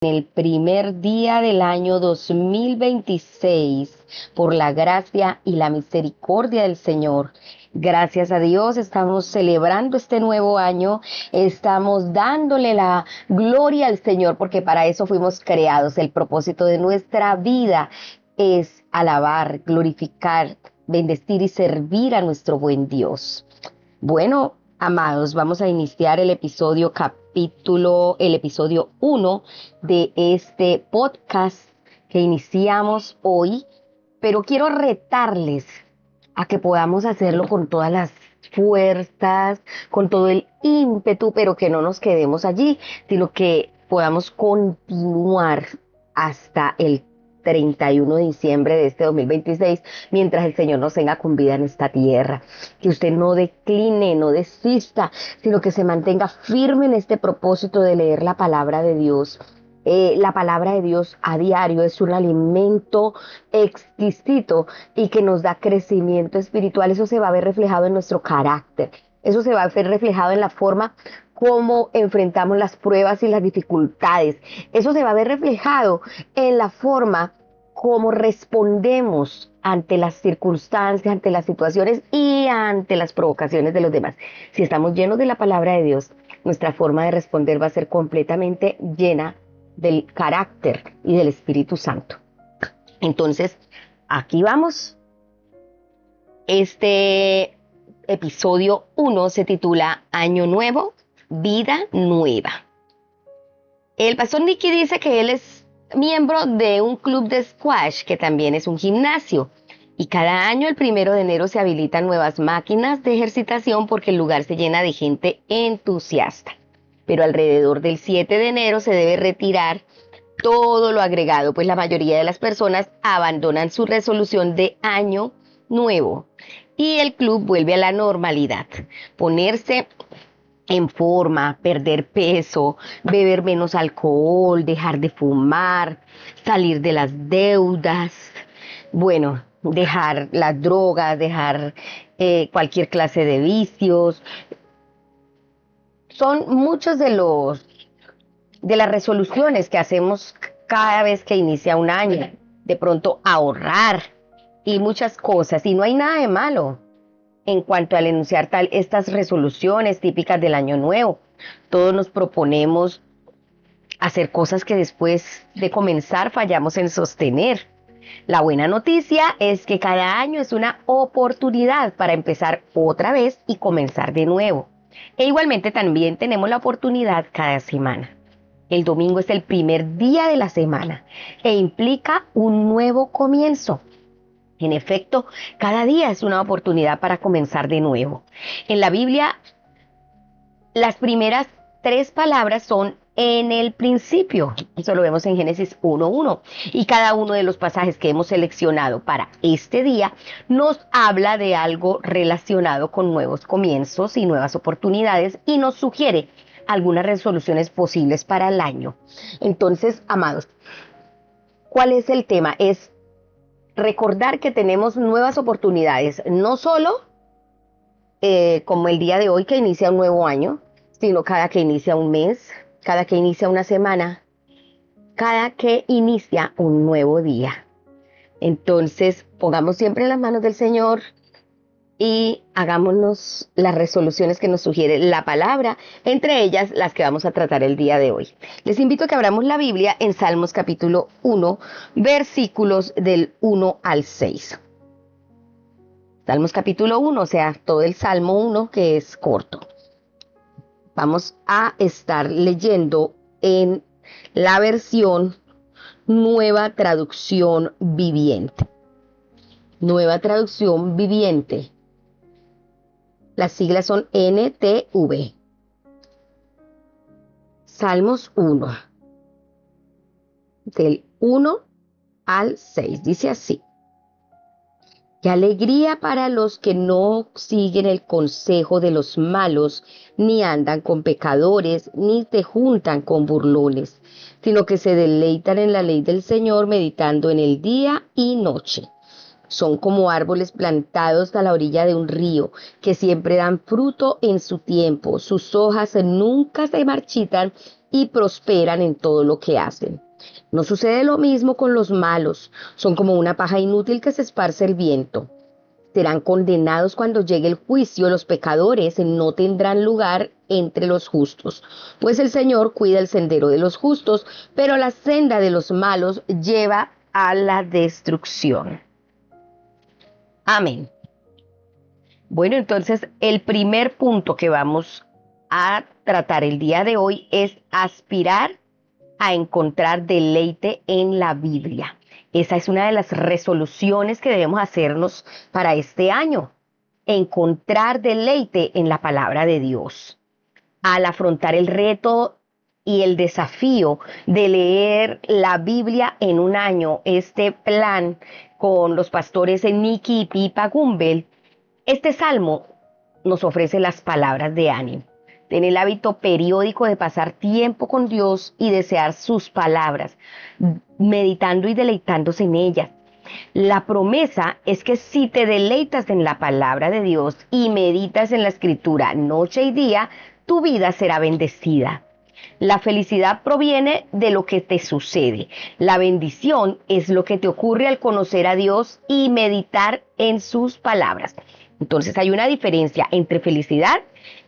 el primer día del año 2026, por la gracia y la misericordia del Señor. Gracias a Dios estamos celebrando este nuevo año, estamos dándole la gloria al Señor porque para eso fuimos creados. El propósito de nuestra vida es alabar, glorificar, bendecir y servir a nuestro buen Dios. Bueno, amados, vamos a iniciar el episodio 1 de este podcast que iniciamos hoy, pero quiero retarles a que podamos hacerlo con todas las fuerzas, con todo el ímpetu, pero que no nos quedemos allí, sino que podamos continuar hasta el 31 de diciembre de este 2026, mientras el Señor nos tenga con vida en esta tierra. Que usted no decline, no desista, sino que se mantenga firme en este propósito de leer la palabra de Dios. La palabra de Dios a diario es un alimento exquisito y que nos da crecimiento espiritual. Eso se va a ver reflejado en nuestro carácter. Eso se va a ver reflejado en la forma como enfrentamos las pruebas y las dificultades. Eso se va a ver reflejado en la forma como respondemos ante las circunstancias, ante las situaciones y ante las provocaciones de los demás. Si estamos llenos de la palabra de Dios, nuestra forma de responder va a ser completamente llena del carácter y del Espíritu Santo. Entonces, aquí vamos. Este episodio 1 se titula Año Nuevo, Vida Nueva. El pastor Nicky dice que él es miembro de un club de squash, que también es un gimnasio. Y cada año, el 1 de enero, se habilitan nuevas máquinas de ejercitación porque el lugar se llena de gente entusiasta. Pero alrededor del 7 de enero se debe retirar todo lo agregado, pues la mayoría de las personas abandonan su resolución de año nuevo y el club vuelve a la normalidad. Ponerse en forma, perder peso, beber menos alcohol, dejar de fumar, salir de las deudas, bueno, dejar las drogas, dejar cualquier clase de vicios. Son muchos de las resoluciones que hacemos cada vez que inicia un año. De pronto ahorrar y muchas cosas. Y no hay nada de malo en cuanto al enunciar estas resoluciones típicas del año nuevo. Todos nos proponemos hacer cosas que después de comenzar fallamos en sostener. La buena noticia es que cada año es una oportunidad para empezar otra vez y comenzar de nuevo. E igualmente también tenemos la oportunidad cada semana. El domingo es el primer día de la semana e implica un nuevo comienzo. En efecto, cada día es una oportunidad para comenzar de nuevo. En la Biblia, las primeras 3 palabras son en el principio. Eso lo vemos en Génesis 1:1. Y cada uno de los pasajes que hemos seleccionado para este día nos habla de algo relacionado con nuevos comienzos y nuevas oportunidades y nos sugiere algunas resoluciones posibles para el año. Entonces, amados, ¿cuál es el tema? Es recordar que tenemos nuevas oportunidades, no solo como el día de hoy que inicia un nuevo año, sino cada que inicia un mes, cada que inicia una semana, cada que inicia un nuevo día. Entonces, pongamos siempre en las manos del Señor y hagámonos las resoluciones que nos sugiere la palabra, entre ellas las que vamos a tratar el día de hoy. Les invito a que abramos la Biblia en Salmos capítulo 1, versículos del 1 al 6. Salmos capítulo 1, o sea, todo el Salmo 1 que es corto. Vamos a estar leyendo en la versión Nueva Traducción Viviente. Nueva Traducción Viviente. Las siglas son NTV. Salmos 1, del 1 al 6. Dice así. Qué alegría para los que no siguen el consejo de los malos, ni andan con pecadores, ni se juntan con burlones, sino que se deleitan en la ley del Señor, meditando en el día y noche. Son como árboles plantados a la orilla de un río, que siempre dan fruto en su tiempo. Sus hojas nunca se marchitan y prosperan en todo lo que hacen. No sucede lo mismo con los malos, son como una paja inútil que se esparce el viento. Serán condenados cuando llegue el juicio, los pecadores no tendrán lugar entre los justos, pues el Señor cuida el sendero de los justos, pero la senda de los malos lleva a la destrucción. Amén. Bueno, entonces el primer punto que vamos a tratar el día de hoy es aspirar a encontrar deleite en la Biblia. Esa es una de las resoluciones que debemos hacernos para este año. Encontrar deleite en la palabra de Dios. Al afrontar el reto y el desafío de leer la Biblia en un año, este plan con los pastores Nicky y Pipa Gumbel, este salmo nos ofrece las palabras de ánimo. Ten el hábito periódico de pasar tiempo con Dios y desear sus palabras, meditando y deleitándose en ellas. La promesa es que si te deleitas en la palabra de Dios y meditas en la Escritura noche y día, tu vida será bendecida. La felicidad proviene de lo que te sucede. La bendición es lo que te ocurre al conocer a Dios y meditar en sus palabras. Entonces hay una diferencia entre felicidad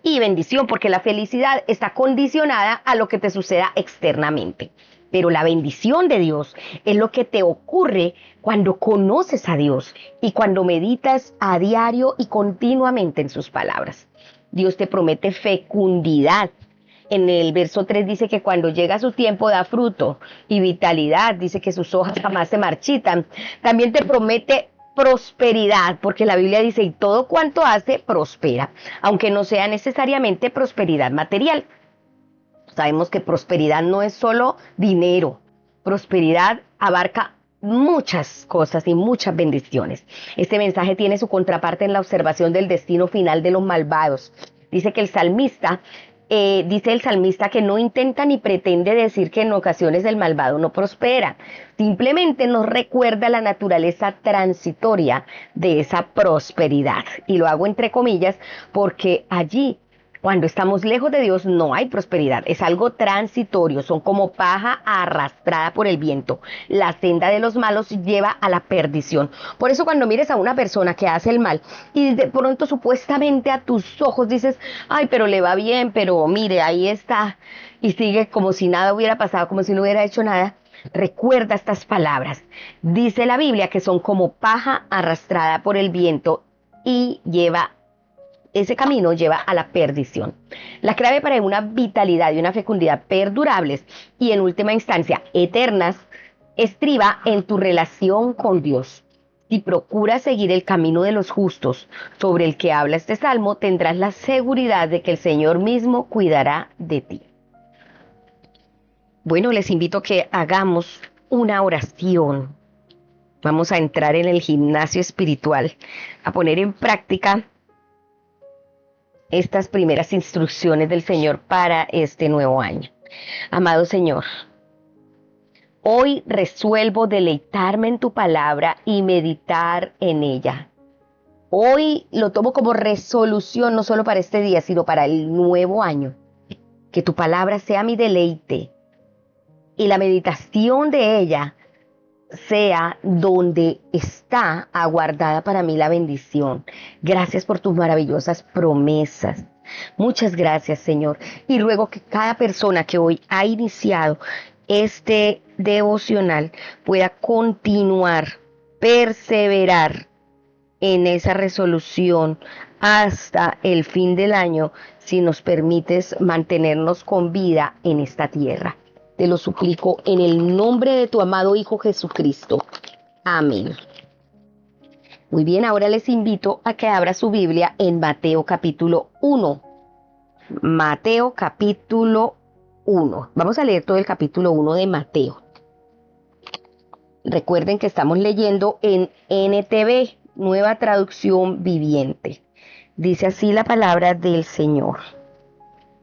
y bendición, porque la felicidad está condicionada a lo que te suceda externamente. Pero la bendición de Dios es lo que te ocurre cuando conoces a Dios y cuando meditas a diario y continuamente en sus palabras. Dios te promete fecundidad. En el verso 3 dice que cuando llega su tiempo da fruto y vitalidad, dice que sus hojas jamás se marchitan. También te promete prosperidad, porque la Biblia dice, y todo cuanto hace, prospera, aunque no sea necesariamente prosperidad material. Sabemos que prosperidad no es solo dinero, prosperidad abarca muchas cosas y muchas bendiciones. Este mensaje tiene su contraparte en la observación del destino final de los malvados. Dice el salmista que no intenta ni pretende decir que en ocasiones el malvado no prospera. Simplemente nos recuerda la naturaleza transitoria de esa prosperidad. Y lo hago entre comillas porque allí, cuando estamos lejos de Dios, no hay prosperidad. Es algo transitorio. Son como paja arrastrada por el viento. La senda de los malos lleva a la perdición. Por eso cuando mires a una persona que hace el mal y de pronto supuestamente a tus ojos dices, ay, pero le va bien, pero mire, ahí está. Y sigue como si nada hubiera pasado, como si no hubiera hecho nada. Recuerda estas palabras. Dice la Biblia que son como paja arrastrada por el viento y ese camino lleva a la perdición. La clave para una vitalidad y una fecundidad perdurables y en última instancia eternas estriba en tu relación con Dios. Si procuras seguir el camino de los justos sobre el que habla este salmo, tendrás la seguridad de que el Señor mismo cuidará de ti. Bueno, les invito a que hagamos una oración. Vamos a entrar en el gimnasio espiritual, a poner en práctica estas primeras instrucciones del Señor para este nuevo año. Amado Señor, hoy resuelvo deleitarme en tu palabra y meditar en ella. Hoy lo tomo como resolución no solo para este día, sino para el nuevo año. Que tu palabra sea mi deleite y la meditación de ella sea donde está aguardada para mí la bendición. Gracias por tus maravillosas promesas. Muchas gracias, Señor. Y ruego que cada persona que hoy ha iniciado este devocional pueda continuar, perseverar en esa resolución hasta el fin del año, si nos permites mantenernos con vida en esta tierra. Te lo suplico en el nombre de tu amado Hijo Jesucristo. Amén. Muy bien, ahora les invito a que abra su Biblia en Mateo capítulo 1. Mateo capítulo 1. Vamos a leer todo el capítulo 1 de Mateo. Recuerden que estamos leyendo en NTV, Nueva Traducción Viviente. Dice así la palabra del Señor.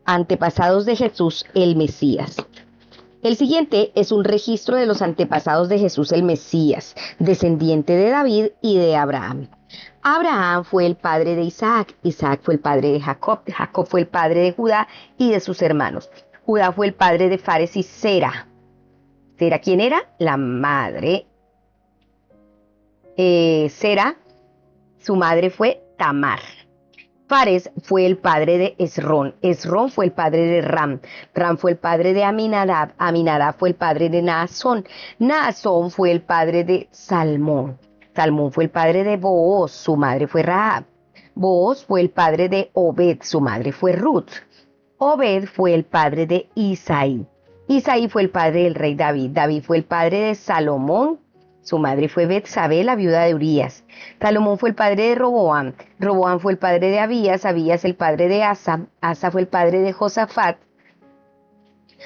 Antepasados de Jesús el Mesías. El siguiente es un registro de los antepasados de Jesús el Mesías, descendiente de David y de Abraham. Abraham fue el padre de Isaac, Isaac fue el padre de Jacob, Jacob fue el padre de Judá y de sus hermanos. Judá fue el padre de Fares y Zera. ¿Zera quién era? La madre. Zera, su madre fue Tamar. Fares fue el padre de Esrón. Esrón fue el padre de Ram. Ram fue el padre de Aminadab. Aminadab fue el padre de Naasón. Naasón fue el padre de Salmón. Salmón fue el padre de Booz. Su madre fue Rahab. Booz fue el padre de Obed. Su madre fue Ruth. Obed fue el padre de Isaí. Isaí fue el padre del rey David. David fue el padre de Salomón. Su madre fue Betsabé, la viuda de Urías. Salomón fue el padre de Roboam. Roboam fue el padre de Abías. Abías el padre de Asa. Asa fue el padre de Josafat.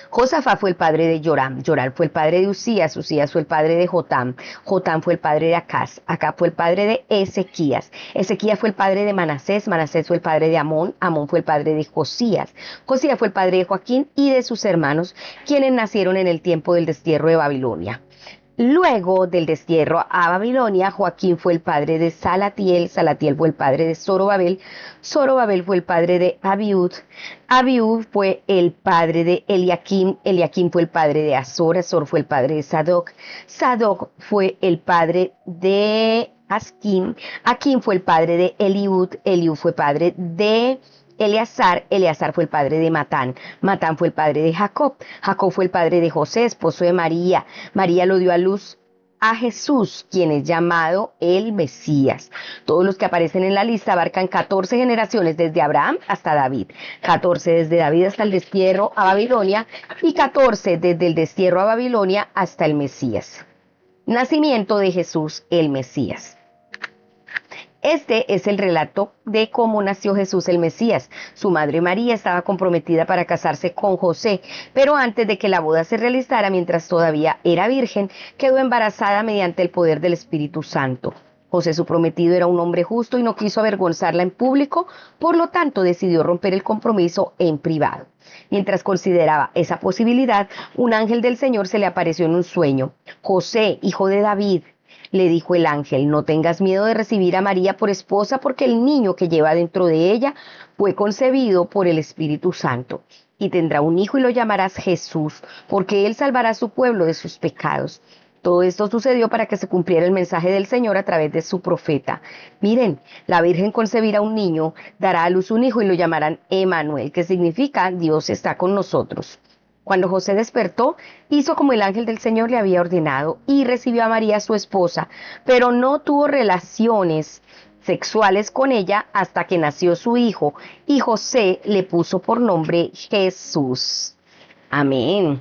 Josafat fue el padre de Joram. Joram fue el padre de Usías. Usías fue el padre de Jotam. Jotam fue el padre de Acaz. Acaz fue el padre de Ezequías. Ezequías fue el padre de Manasés. Manasés fue el padre de Amón. Amón fue el padre de Josías. Josías fue el padre de Joaquín y de sus hermanos, quienes nacieron en el tiempo del destierro de Babilonia. Luego del destierro a Babilonia, Joaquín fue el padre de Salatiel. Salatiel fue el padre de Zorobabel. Zorobabel fue el padre de Abiud. Abiud fue el padre de Eliakim. Eliakim fue el padre de Azor. Azor fue el padre de Sadoc. Sadoc fue el padre de Asquim. Aquim fue el padre de Eliud. Eliud fue padre de Eleazar. Eleazar fue el padre de Matán. Matán fue el padre de Jacob. Jacob fue el padre de José, esposo de María. María lo dio a luz a Jesús, quien es llamado el Mesías. Todos los que aparecen en la lista abarcan 14 generaciones desde Abraham hasta David, 14 desde David hasta el destierro a Babilonia y 14 desde el destierro a Babilonia hasta el Mesías. Nacimiento de Jesús, el Mesías. Este es el relato de cómo nació Jesús el Mesías. Su madre María estaba comprometida para casarse con José, pero antes de que la boda se realizara, mientras todavía era virgen, quedó embarazada mediante el poder del Espíritu Santo. José, su prometido, era un hombre justo y no quiso avergonzarla en público, por lo tanto decidió romper el compromiso en privado. Mientras consideraba esa posibilidad, un ángel del Señor se le apareció en un sueño. José, hijo de David, le dijo el ángel, no tengas miedo de recibir a María por esposa, porque el niño que lleva dentro de ella fue concebido por el Espíritu Santo. Y tendrá un hijo y lo llamarás Jesús, porque él salvará a su pueblo de sus pecados. Todo esto sucedió para que se cumpliera el mensaje del Señor a través de su profeta. Miren, la Virgen concebirá un niño, dará a luz un hijo y lo llamarán Emanuel, que significa Dios está con nosotros. Cuando José despertó, hizo como el ángel del Señor le había ordenado y recibió a María, su esposa, pero no tuvo relaciones sexuales con ella hasta que nació su hijo, y José le puso por nombre Jesús. Amén.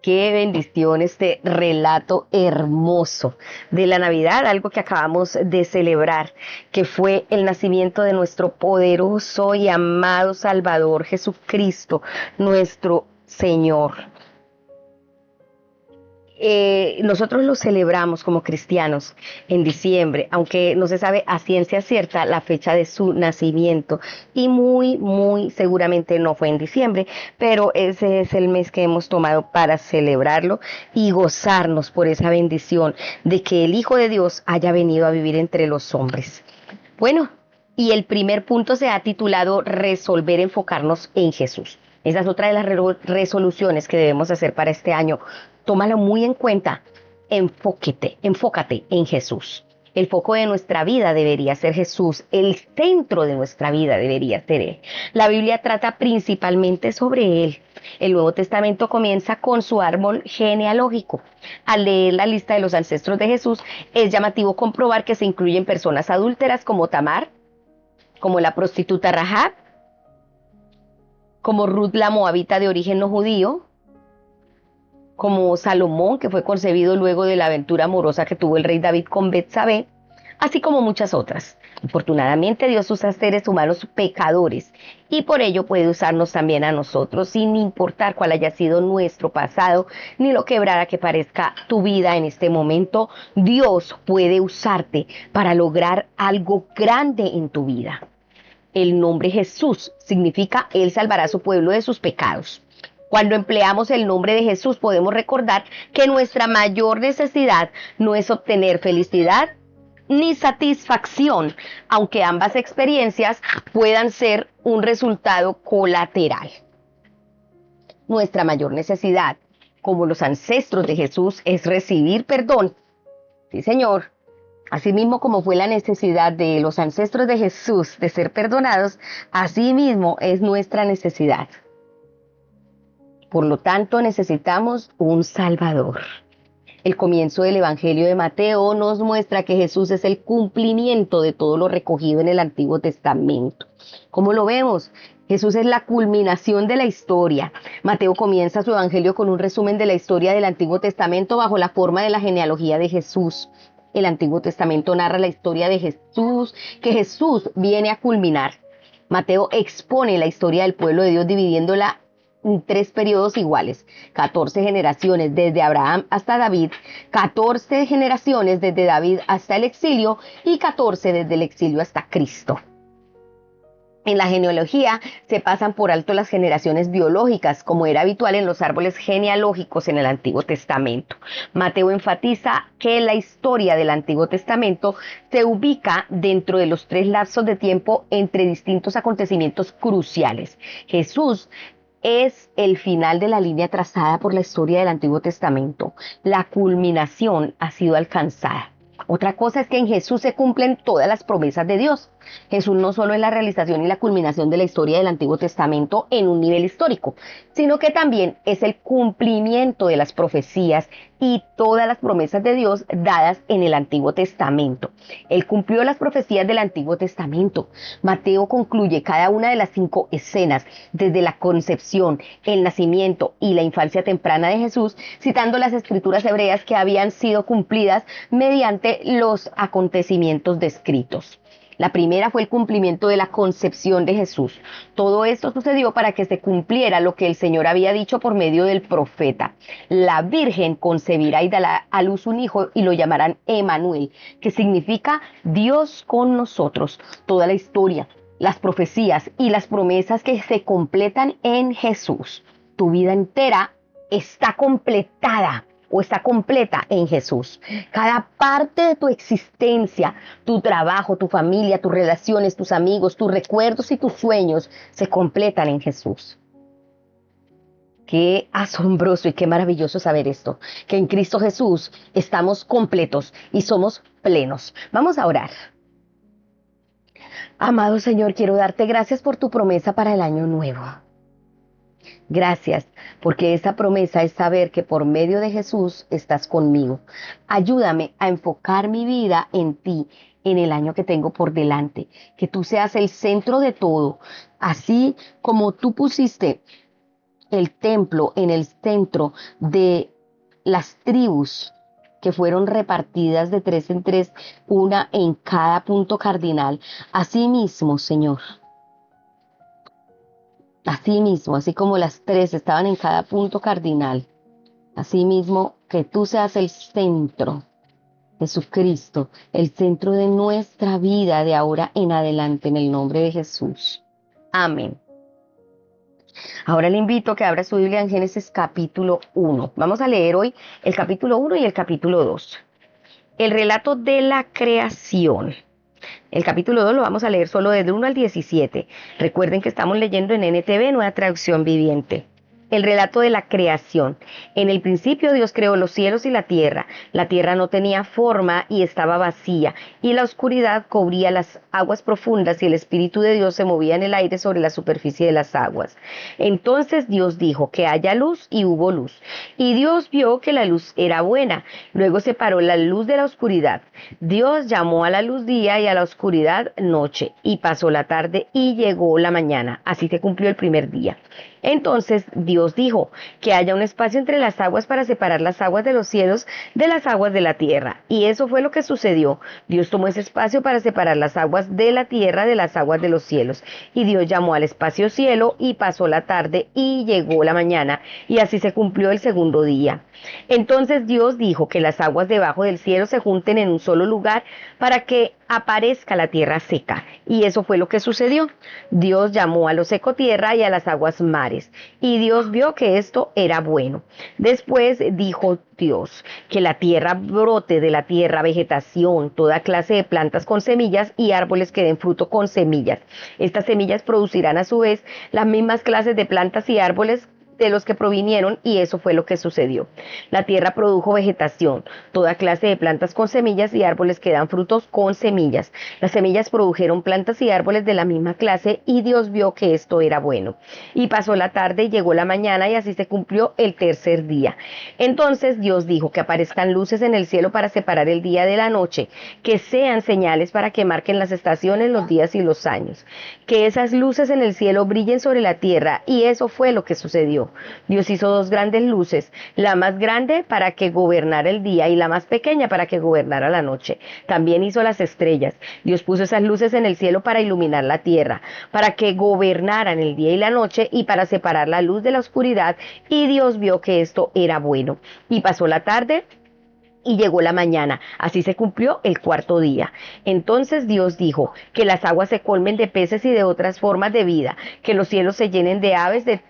Qué bendición este relato hermoso de la Navidad, algo que acabamos de celebrar, que fue el nacimiento de nuestro poderoso y amado Salvador Jesucristo, nuestro Señor. Nosotros lo celebramos como cristianos en diciembre, aunque no se sabe a ciencia cierta la fecha de su nacimiento y muy seguramente no fue en diciembre, pero ese es el mes que hemos tomado para celebrarlo y gozarnos por esa bendición de que el Hijo de Dios haya venido a vivir entre los hombres. Bueno, y el primer punto se ha titulado Resolver enfocarnos en Jesús. Esa es otra de las resoluciones que debemos hacer para este año. Tómalo muy en cuenta. Enfócate en Jesús. El foco de nuestra vida debería ser Jesús. El centro de nuestra vida debería ser Él. La Biblia trata principalmente sobre Él. El Nuevo Testamento comienza con su árbol genealógico. Al leer la lista de los ancestros de Jesús, es llamativo comprobar que se incluyen personas adúlteras como Tamar, como la prostituta Rahab, como Ruth la moabita de origen no judío, como Salomón, que fue concebido luego de la aventura amorosa que tuvo el rey David con Betsabé, así como muchas otras. Afortunadamente, Dios usa seres humanos pecadores y por ello puede usarnos también a nosotros, sin importar cuál haya sido nuestro pasado ni lo quebrada que parezca tu vida en este momento. Dios puede usarte para lograr algo grande en tu vida. El nombre Jesús significa Él salvará a su pueblo de sus pecados. Cuando empleamos el nombre de Jesús, podemos recordar que nuestra mayor necesidad no es obtener felicidad ni satisfacción, aunque ambas experiencias puedan ser un resultado colateral. Nuestra mayor necesidad, como los ancestros de Jesús, es recibir perdón. Sí, Señor. Asimismo como fue la necesidad de los ancestros de Jesús de ser perdonados, asimismo es nuestra necesidad. Por lo tanto, necesitamos un Salvador. El comienzo del Evangelio de Mateo nos muestra que Jesús es el cumplimiento de todo lo recogido en el Antiguo Testamento. ¿Cómo lo vemos? Jesús es la culminación de la historia. Mateo comienza su Evangelio con un resumen de la historia del Antiguo Testamento bajo la forma de la genealogía de Jesús. El Antiguo Testamento narra la historia de Jesús, que Jesús viene a culminar. Mateo expone la historia del pueblo de Dios dividiéndola en 3 periodos iguales: 14 generaciones desde Abraham hasta David, 14 generaciones desde David hasta el exilio y 14 desde el exilio hasta Cristo. En la genealogía se pasan por alto las generaciones biológicas, como era habitual en los árboles genealógicos en el Antiguo Testamento. Mateo enfatiza que la historia del Antiguo Testamento se ubica dentro de los 3 lapsos de tiempo entre distintos acontecimientos cruciales. Jesús es el final de la línea trazada por la historia del Antiguo Testamento. La culminación ha sido alcanzada. Otra cosa es que en Jesús se cumplen todas las promesas de Dios. Jesús no solo es la realización y la culminación de la historia del Antiguo Testamento en un nivel histórico, sino que también es el cumplimiento de las profecías y todas las promesas de Dios dadas en el Antiguo Testamento. Él cumplió las profecías del Antiguo Testamento. Mateo concluye cada una de las 5 escenas, desde la concepción, el nacimiento y la infancia temprana de Jesús, citando las escrituras hebreas que habían sido cumplidas mediante los acontecimientos descritos. La primera fue el cumplimiento de la concepción de Jesús. Todo esto sucedió para que se cumpliera lo que el Señor había dicho por medio del profeta. La Virgen concebirá y dará a luz un hijo y lo llamarán Emanuel, que significa Dios con nosotros. Toda la historia, las profecías y las promesas que se completan en Jesús. Tu vida entera está completada o está completa en Jesús. Cada parte de tu existencia, tu trabajo, tu familia, tus relaciones, tus amigos, tus recuerdos y tus sueños se completan en Jesús. Qué asombroso y qué maravilloso saber esto, que en Cristo Jesús estamos completos y somos plenos. Vamos a orar. Amado Señor, quiero darte gracias por tu promesa para el año nuevo. Gracias, porque esa promesa es saber que por medio de Jesús estás conmigo. Ayúdame a enfocar mi vida en ti, en el año que tengo por delante. Que tú seas el centro de todo, así como tú pusiste el templo en el centro de las tribus que fueron repartidas de 3 en 3, una en cada punto cardinal. Así mismo, Señor. Así mismo, así como las 3 estaban en cada punto cardinal, así mismo que tú seas el centro, Jesucristo, el centro de nuestra vida de ahora en adelante, en el nombre de Jesús. Amén. Ahora le invito a que abra su Biblia en Génesis capítulo 1. Vamos a leer hoy el capítulo 1 y el capítulo 2. El relato de la creación. El capítulo 2 lo vamos a leer solo desde 1 al 17. Recuerden que estamos leyendo en NTV, Nueva Traducción Viviente. El relato de la creación. En el principio Dios creó los cielos y la tierra. La tierra no tenía forma y estaba vacía, y la oscuridad cubría las aguas profundas, y el Espíritu de Dios se movía en el aire sobre la superficie de las aguas. Entonces Dios dijo: que haya luz, y hubo luz. Y Dios vio que la luz era buena. Luego separó la luz de la oscuridad. Dios llamó a la luz día y a la oscuridad noche. Y pasó la tarde y llegó la mañana. Así se cumplió el primer día. Entonces Dios dijo: que haya un espacio entre las aguas para separar las aguas de los cielos de las aguas de la tierra. Y eso fue lo que sucedió. Dios tomó ese espacio para separar las aguas de la tierra de las aguas de los cielos. Y Dios llamó al espacio cielo, y pasó la tarde y llegó la mañana. Y así se cumplió el segundo día. Entonces Dios dijo: que las aguas debajo del cielo se junten en un solo lugar para que aparezca la tierra seca. Y eso fue lo que sucedió. Dios llamó a lo seco tierra y a las aguas mares. Y Dios vio que esto era bueno. Después dijo Dios: que la tierra brote de la tierra vegetación, toda clase de plantas con semillas y árboles que den fruto con semillas. Estas semillas producirán a su vez las mismas clases de plantas y árboles de los que provinieron, y eso fue lo que sucedió. La tierra produjo vegetación, toda clase de plantas con semillas y árboles que dan frutos con semillas. Las semillas produjeron plantas y árboles de la misma clase, y Dios vio que esto era bueno. Y pasó la tarde y llegó la mañana, y así se cumplió el tercer día. Entonces Dios dijo: que aparezcan luces en el cielo para separar el día de la noche, que sean señales para que marquen las estaciones, los días y los años, que esas luces en el cielo brillen sobre la tierra. Y eso fue lo que sucedió. Dios hizo dos grandes luces, la más grande para que gobernara el día y la más pequeña para que gobernara la noche. También hizo las estrellas. Dios puso esas luces en el cielo para iluminar la tierra, para que gobernaran el día y la noche, y para separar la luz de la oscuridad. Y Dios vio que esto era bueno. Y pasó la tarde y llegó la mañana, así se cumplió el cuarto día. Entonces Dios dijo: que las aguas se colmen de peces y de otras formas de vida, que los cielos se llenen de aves de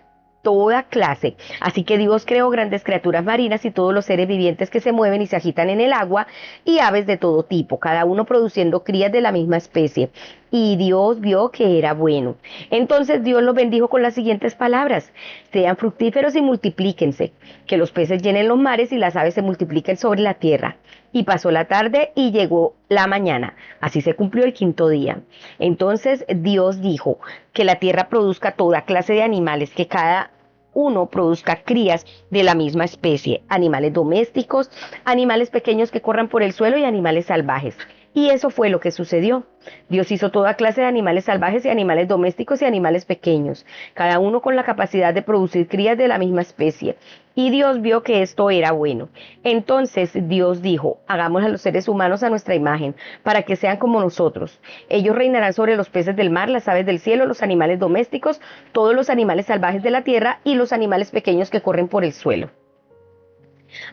toda clase. Así que Dios creó grandes criaturas marinas y todos los seres vivientes que se mueven y se agitan en el agua, y aves de todo tipo, cada uno produciendo crías de la misma especie. Y Dios vio que era bueno. Entonces Dios los bendijo con las siguientes palabras: sean fructíferos y multiplíquense, que los peces llenen los mares y las aves se multipliquen sobre la tierra. Y pasó la tarde y llegó la mañana, así se cumplió el quinto día. Entonces Dios dijo: que la tierra produzca toda clase de animales, que cada uno produzca crías de la misma especie, animales domésticos, animales pequeños que corran por el suelo y animales salvajes. Y eso fue lo que sucedió. Dios hizo toda clase de animales salvajes y animales domésticos y animales pequeños, cada uno con la capacidad de producir crías de la misma especie. Y Dios vio que esto era bueno. Entonces Dios dijo: hagamos a los seres humanos a nuestra imagen, para que sean como nosotros. Ellos reinarán sobre los peces del mar, las aves del cielo, los animales domésticos, todos los animales salvajes de la tierra y los animales pequeños que corren por el suelo.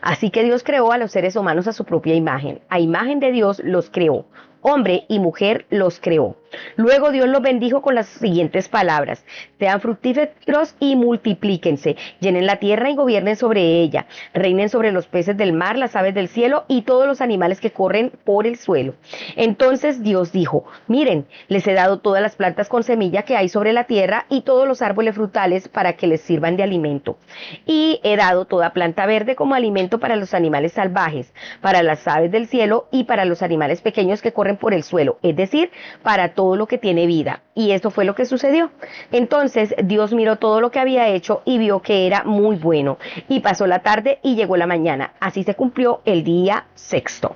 Así que Dios creó a los seres humanos a su propia imagen. A imagen de Dios los creó. Hombre y mujer los creó. Luego Dios los bendijo con las siguientes palabras: sean fructíferos y multiplíquense, llenen la tierra y gobiernen sobre ella, reinen sobre los peces del mar, las aves del cielo y todos los animales que corren por el suelo. Entonces Dios dijo: miren, les he dado todas las plantas con semilla que hay sobre la tierra y todos los árboles frutales para que les sirvan de alimento. Y he dado toda planta verde como alimento para los animales salvajes, para las aves del cielo y para los animales pequeños que corren por el suelo, es decir, para todo lo que tiene vida. Y eso fue lo que sucedió. Entonces Dios miró todo lo que había hecho y vio que era muy bueno. Y pasó la tarde y llegó la mañana. Así se cumplió el día sexto.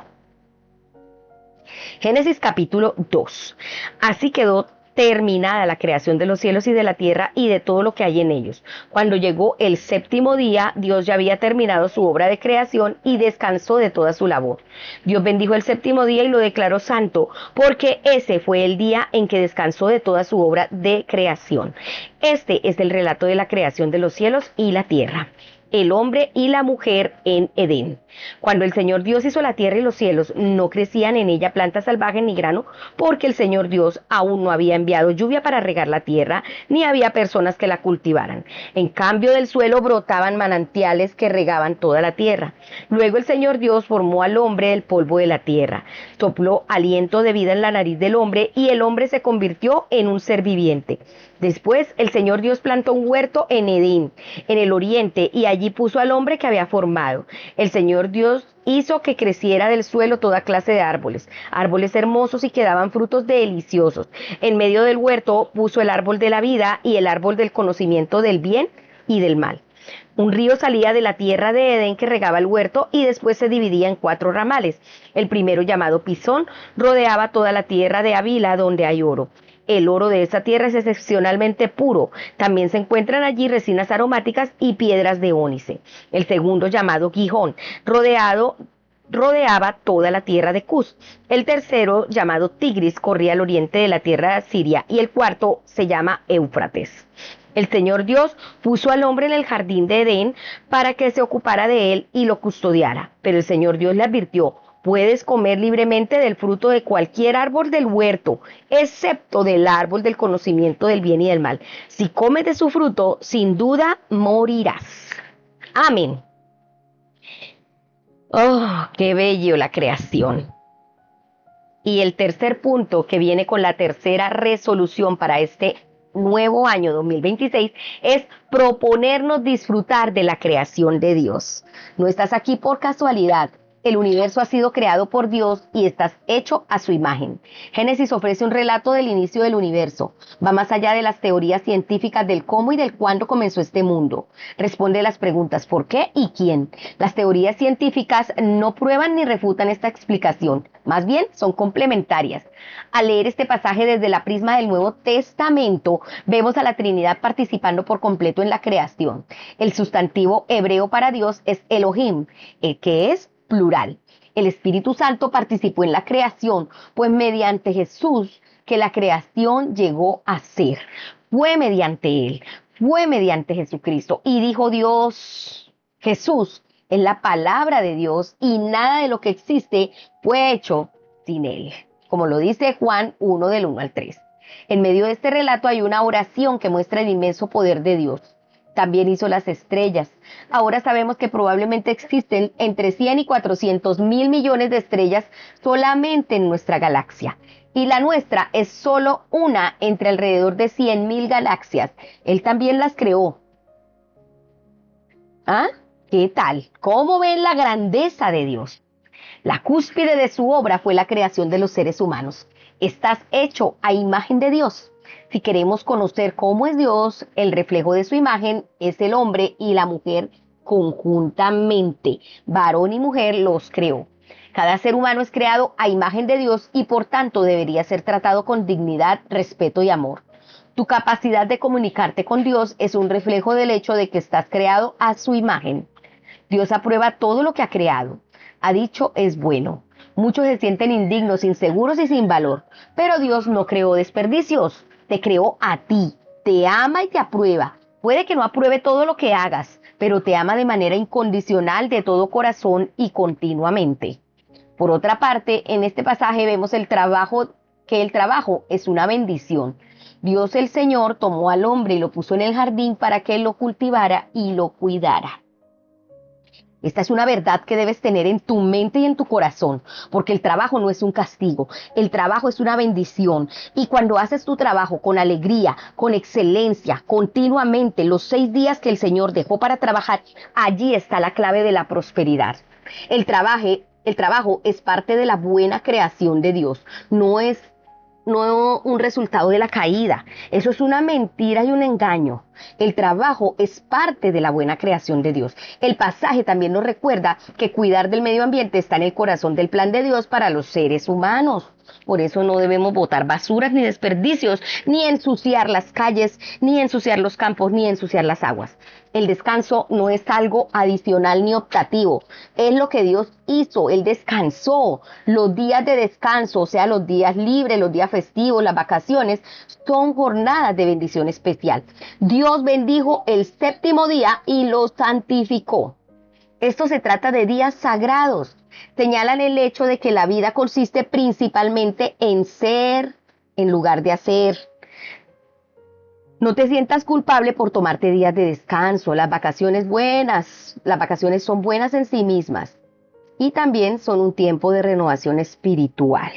Génesis capítulo 2. Así quedó terminada la creación de los cielos y de la tierra y de todo lo que hay en ellos. Cuando llegó el séptimo día, Dios ya había terminado su obra de creación y descansó de toda su labor. Dios bendijo el séptimo día y lo declaró santo, porque ese fue el día en que descansó de toda su obra de creación. Este es el relato de la creación de los cielos y la tierra. El hombre y la mujer en Edén. Cuando el Señor Dios hizo la tierra y los cielos, no crecían en ella plantas salvajes ni grano, porque el Señor Dios aún no había enviado lluvia para regar la tierra, ni había personas que la cultivaran. En cambio, del suelo brotaban manantiales que regaban toda la tierra. Luego el Señor Dios formó al hombre del polvo de la tierra, sopló aliento de vida en la nariz del hombre, y el hombre se convirtió en un ser viviente. Después el Señor Dios plantó un huerto en Edén, en el oriente, y allí puso al hombre que había formado. El Señor Dios hizo que creciera del suelo toda clase de árboles, árboles hermosos y que daban frutos deliciosos. En medio del huerto puso el árbol de la vida y el árbol del conocimiento del bien y del mal. Un río salía de la tierra de Edén que regaba el huerto y después se dividía en 4 ramales. El primero, llamado Pisón, rodeaba toda la tierra de Havila, donde hay oro. El oro de esa tierra es excepcionalmente puro. También se encuentran allí resinas aromáticas y piedras de ónice. El segundo, llamado Gihón, rodeaba toda la tierra de Cus. El tercero, llamado Tigris, corría al oriente de la tierra de Siria. Y el cuarto se llama Éufrates. El Señor Dios puso al hombre en el jardín de Edén para que se ocupara de él y lo custodiara. Pero el Señor Dios le advirtió: puedes comer libremente del fruto de cualquier árbol del huerto, excepto del árbol del conocimiento del bien y del mal. Si comes de su fruto, sin duda morirás. Amén. Oh, qué bello la creación. Y el tercer punto que viene con la tercera resolución para este nuevo año 2026 es proponernos disfrutar de la creación de Dios. No estás aquí por casualidad. El universo ha sido creado por Dios y estás hecho a su imagen. Génesis ofrece un relato del inicio del universo. Va más allá de las teorías científicas del cómo y del cuándo comenzó este mundo. Responde las preguntas ¿por qué y quién? Las teorías científicas no prueban ni refutan esta explicación. Más bien son complementarias. Al leer este pasaje desde la prisma del Nuevo Testamento, vemos a la Trinidad participando por completo en la creación. El sustantivo hebreo para Dios es Elohim, que es plural. El Espíritu Santo participó en la creación, pues mediante Jesús que la creación llegó a ser. Fue mediante Él, fue mediante Jesucristo. Y dijo Dios, Jesús es la palabra de Dios y nada de lo que existe fue hecho sin Él. Como lo dice Juan 1 del 1 al 3. En medio de este relato hay una oración que muestra el inmenso poder de Dios. También hizo las estrellas. Ahora sabemos que probablemente existen entre 100 y 400 mil millones de estrellas solamente en nuestra galaxia. Y la nuestra es solo una entre alrededor de 100.000 galaxias. Él también las creó. ¿Ah? ¿Qué tal? ¿Cómo ven la grandeza de Dios? La cúspide de su obra fue la creación de los seres humanos. Estás hecho a imagen de Dios. Si queremos conocer cómo es Dios, el reflejo de su imagen es el hombre y la mujer conjuntamente. Varón y mujer los creó. Cada ser humano es creado a imagen de Dios y por tanto debería ser tratado con dignidad, respeto y amor. Tu capacidad de comunicarte con Dios es un reflejo del hecho de que estás creado a su imagen. Dios aprueba todo lo que ha creado. Ha dicho es bueno. Muchos se sienten indignos, inseguros y sin valor, pero Dios no creó desperdicios. Te creó a ti, te ama y te aprueba. Puede que no apruebe todo lo que hagas, pero te ama de manera incondicional, de todo corazón y continuamente. Por otra parte, en este pasaje vemos que el trabajo es una bendición. Dios el Señor tomó al hombre y lo puso en el jardín para que él lo cultivara y lo cuidara. Esta es una verdad que debes tener en tu mente y en tu corazón, porque el trabajo no es un castigo, el trabajo es una bendición. Y cuando haces tu trabajo con alegría, con excelencia, continuamente, los 6 días que el Señor dejó para trabajar, allí está la clave de la prosperidad. El trabajo es parte de la buena creación de Dios, no un resultado de la caída. Eso es una mentira y un engaño. El trabajo es parte de la buena creación de Dios. El pasaje también nos recuerda que cuidar del medio ambiente está en el corazón del plan de Dios para los seres humanos. Por eso no debemos botar basuras ni desperdicios, ni ensuciar las calles, ni ensuciar los campos, ni ensuciar las aguas. El descanso no es algo adicional ni optativo. Es lo que Dios hizo. Él descansó. Los días de descanso, o sea, los días libres, los días festivos, las vacaciones, son jornadas de bendición especial. Dios bendijo el 7º día y lo santificó. Esto se trata de días sagrados. Señalan el hecho de que la vida consiste principalmente en ser en lugar de hacer. No te sientas culpable por tomarte días de descanso. Las vacaciones son buenas en sí mismas y también son un tiempo de renovación espiritual.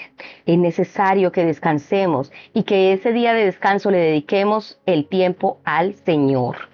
Es necesario que descansemos y que ese día de descanso le dediquemos el tiempo al Señor.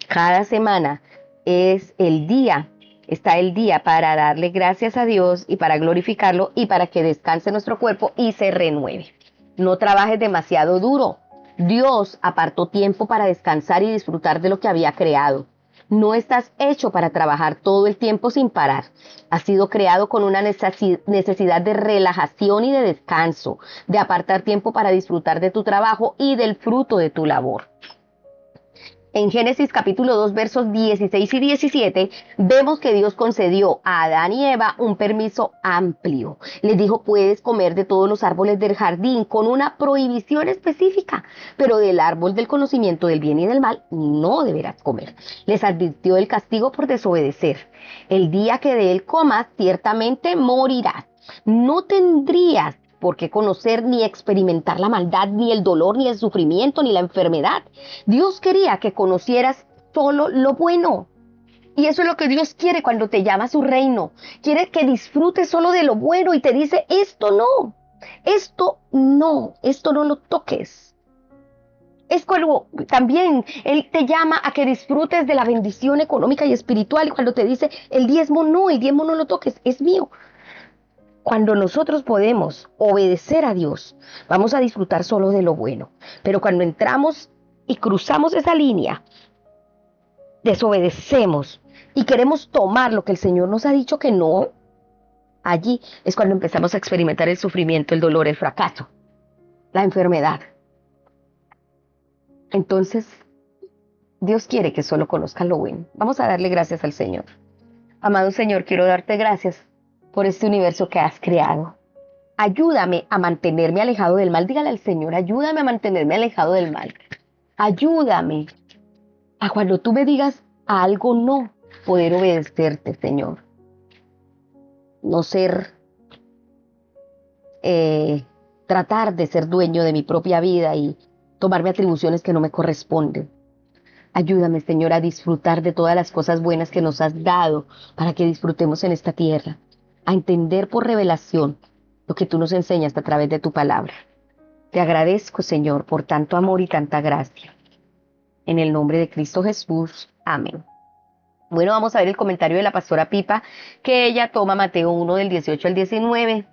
Cada semana está el día para darle gracias a Dios y para glorificarlo y para que descanse nuestro cuerpo y se renueve. No trabajes demasiado duro. Dios apartó tiempo para descansar y disfrutar de lo que había creado. No estás hecho para trabajar todo el tiempo sin parar. Has sido creado con una necesidad de relajación y de descanso, de apartar tiempo para disfrutar de tu trabajo y del fruto de tu labor. En Génesis capítulo 2 versos 16 y 17 vemos que Dios concedió a Adán y Eva un permiso amplio. Les dijo puedes comer de todos los árboles del jardín con una prohibición específica, pero del árbol del conocimiento del bien y del mal no deberás comer. Les advirtió el castigo por desobedecer. El día que de él comas ciertamente morirás. No tendrías por qué conocer ni experimentar la maldad, ni el dolor, ni el sufrimiento, ni la enfermedad. Dios quería que conocieras solo lo bueno. Y eso es lo que Dios quiere cuando te llama a su reino. Quiere que disfrutes solo de lo bueno y te dice, esto no lo toques. Es cuando también Él te llama a que disfrutes de la bendición económica y espiritual. Y cuando te dice, el diezmo no lo toques, es mío. Cuando nosotros podemos obedecer a Dios, vamos a disfrutar solo de lo bueno. Pero cuando entramos y cruzamos esa línea, desobedecemos y queremos tomar lo que el Señor nos ha dicho que no, allí es cuando empezamos a experimentar el sufrimiento, el dolor, el fracaso, la enfermedad. Entonces, Dios quiere que solo conozcan lo bueno. Vamos a darle gracias al Señor. Amado Señor, quiero darte gracias por este universo que has creado. Ayúdame a mantenerme alejado del mal. Dígale al Señor, ayúdame a mantenerme alejado del mal. Ayúdame a cuando tú me digas a algo no, poder obedecerte, Señor. No ser, tratar de ser dueño de mi propia vida y tomarme atribuciones que no me corresponden. Ayúdame, Señor, a disfrutar de todas las cosas buenas que nos has dado para que disfrutemos en esta tierra, a entender por revelación lo que tú nos enseñas a través de tu palabra. Te agradezco, Señor, por tanto amor y tanta gracia. En el nombre de Cristo Jesús. Amén. Bueno, vamos a ver el comentario de la pastora Pipa, que ella toma Mateo 1 del 18 al 19.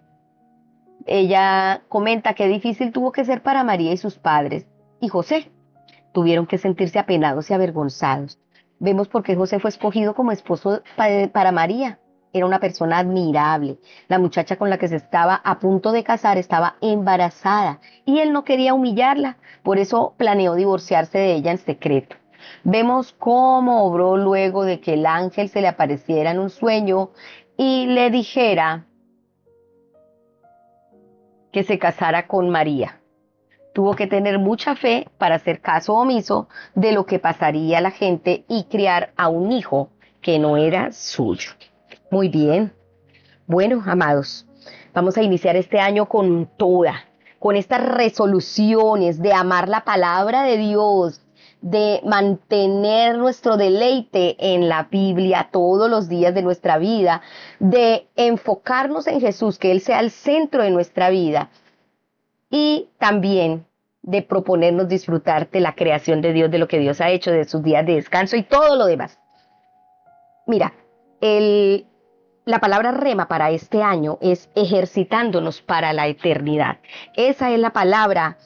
Ella comenta que difícil tuvo que ser para María y sus padres y José. Tuvieron que sentirse apenados y avergonzados. Vemos por qué José fue escogido como esposo para María. Era una persona admirable. La muchacha con la que se estaba a punto de casar estaba embarazada y él no quería humillarla. Por eso planeó divorciarse de ella en secreto. Vemos cómo obró luego de que el ángel se le apareciera en un sueño y le dijera que se casara con María. Tuvo que tener mucha fe para hacer caso omiso de lo que pasaría a la gente y criar a un hijo que no era suyo. Muy bien. Bueno, amados, vamos a iniciar este año con estas resoluciones de amar la palabra de Dios, de mantener nuestro deleite en la Biblia todos los días de nuestra vida, de enfocarnos en Jesús, que Él sea el centro de nuestra vida y también de proponernos disfrutar de la creación de Dios, de lo que Dios ha hecho, de sus días de descanso y todo lo demás. Mira, la palabra rema para este año es ejercitándonos para la eternidad. Esa es la palabra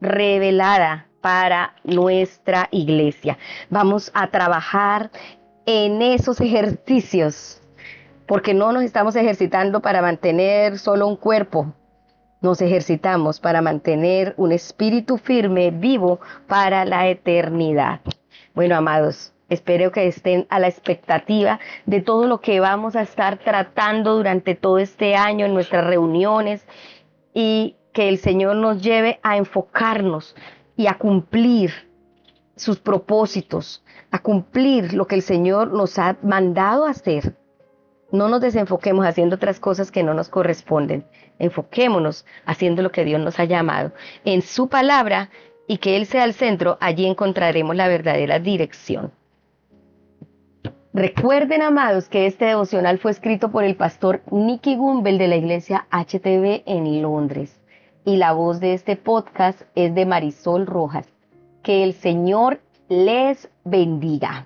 revelada para nuestra iglesia. Vamos a trabajar en esos ejercicios, porque no nos estamos ejercitando para mantener solo un cuerpo. Nos ejercitamos para mantener un espíritu firme, vivo, para la eternidad. Bueno, amados, espero que estén a la expectativa de todo lo que vamos a estar tratando durante todo este año en nuestras reuniones y que el Señor nos lleve a enfocarnos y a cumplir sus propósitos, a cumplir lo que el Señor nos ha mandado a hacer. No nos desenfoquemos haciendo otras cosas que no nos corresponden. Enfoquémonos haciendo lo que Dios nos ha llamado en su palabra y que Él sea el centro. Allí encontraremos la verdadera dirección. Recuerden, amados, que este devocional fue escrito por el pastor Nicky Gumbel de la iglesia HTV en Londres. Y la voz de este podcast es de Marisol Rojas. Que el Señor les bendiga.